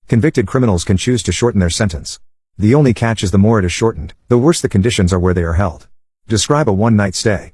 Convicted criminals can choose to shorten their sentence. The only catch is the more it is shortened, the worse the conditions are where they are held. Describe a one-night stay.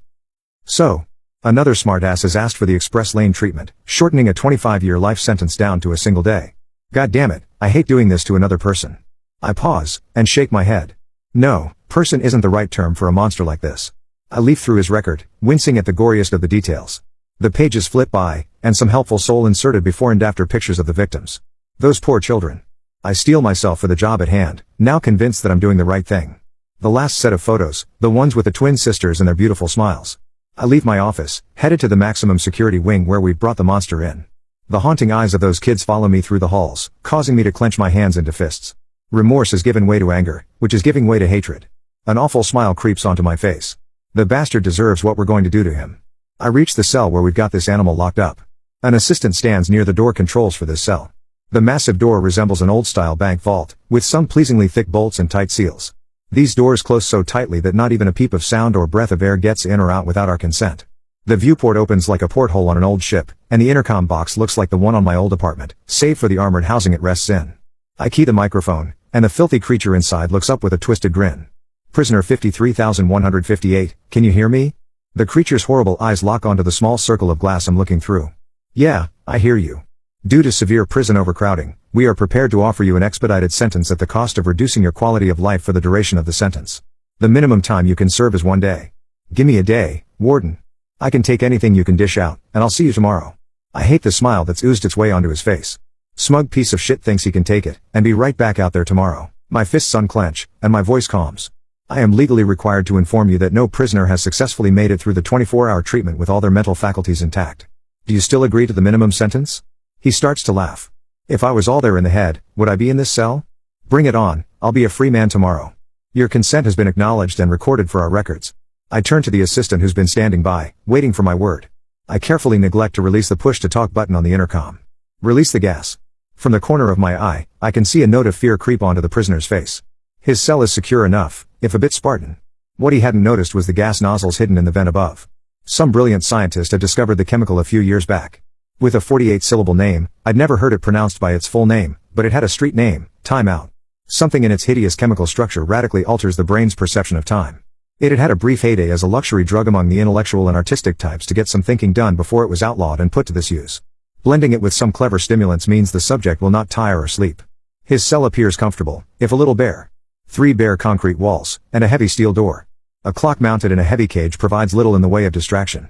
So, another smartass is asked for the express lane treatment, shortening a 25-year life sentence down to a single day. God damn it, I hate doing this to another person. I pause, and shake my head. No, person isn't the right term for a monster like this. I leaf through his record, wincing at the goriest of the details. The pages flip by, and some helpful soul inserted before and after pictures of the victims. Those poor children. I steel myself for the job at hand, now convinced that I'm doing the right thing. The last set of photos, the ones with the twin sisters and their beautiful smiles. I leave my office, headed to the maximum security wing where we've brought the monster in. The haunting eyes of those kids follow me through the halls, causing me to clench my hands into fists. Remorse has given way to anger, which is giving way to hatred. An awful smile creeps onto my face. The bastard deserves what we're going to do to him. I reach the cell where we've got this animal locked up. An assistant stands near the door controls for this cell. The massive door resembles an old-style bank vault, with some pleasingly thick bolts and tight seals. These doors close so tightly that not even a peep of sound or breath of air gets in or out without our consent. The viewport opens like a porthole on an old ship, and the intercom box looks like the one on my old apartment, save for the armored housing it rests in. I key the microphone, and the filthy creature inside looks up with a twisted grin. Prisoner 53158, can you hear me? The creature's horrible eyes lock onto the small circle of glass I'm looking through. Yeah, I hear you. Due to severe prison overcrowding, we are prepared to offer you an expedited sentence at the cost of reducing your quality of life for the duration of the sentence. The minimum time you can serve is 1 day. Gimme a day, warden. I can take anything you can dish out, and I'll see you tomorrow. I hate the smile that's oozed its way onto his face. Smug piece of shit thinks he can take it, and be right back out there tomorrow. My fists unclench, and my voice calms. I am legally required to inform you that no prisoner has successfully made it through the 24-hour treatment with all their mental faculties intact. Do you still agree to the minimum sentence? He starts to laugh. If I was all there in the head, would I be in this cell? Bring it on, I'll be a free man tomorrow. Your consent has been acknowledged and recorded for our records. I turn to the assistant who's been standing by, waiting for my word. I carefully neglect to release the push-to-talk button on the intercom. Release the gas. From the corner of my eye, I can see a note of fear creep onto the prisoner's face. His cell is secure enough, if a bit Spartan. What he hadn't noticed was the gas nozzles hidden in the vent above. Some brilliant scientist had discovered the chemical a few years back. With a 48-syllable name, I'd never heard it pronounced by its full name, but it had a street name, Time Out. Something in its hideous chemical structure radically alters the brain's perception of time. It had had a brief heyday as a luxury drug among the intellectual and artistic types to get some thinking done before it was outlawed and put to this use. Blending it with some clever stimulants means the subject will not tire or sleep. His cell appears comfortable, if a little bare. 3 bare concrete walls, and a heavy steel door. A clock mounted in a heavy cage provides little in the way of distraction.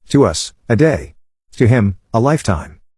To us, a day. To him, a lifetime.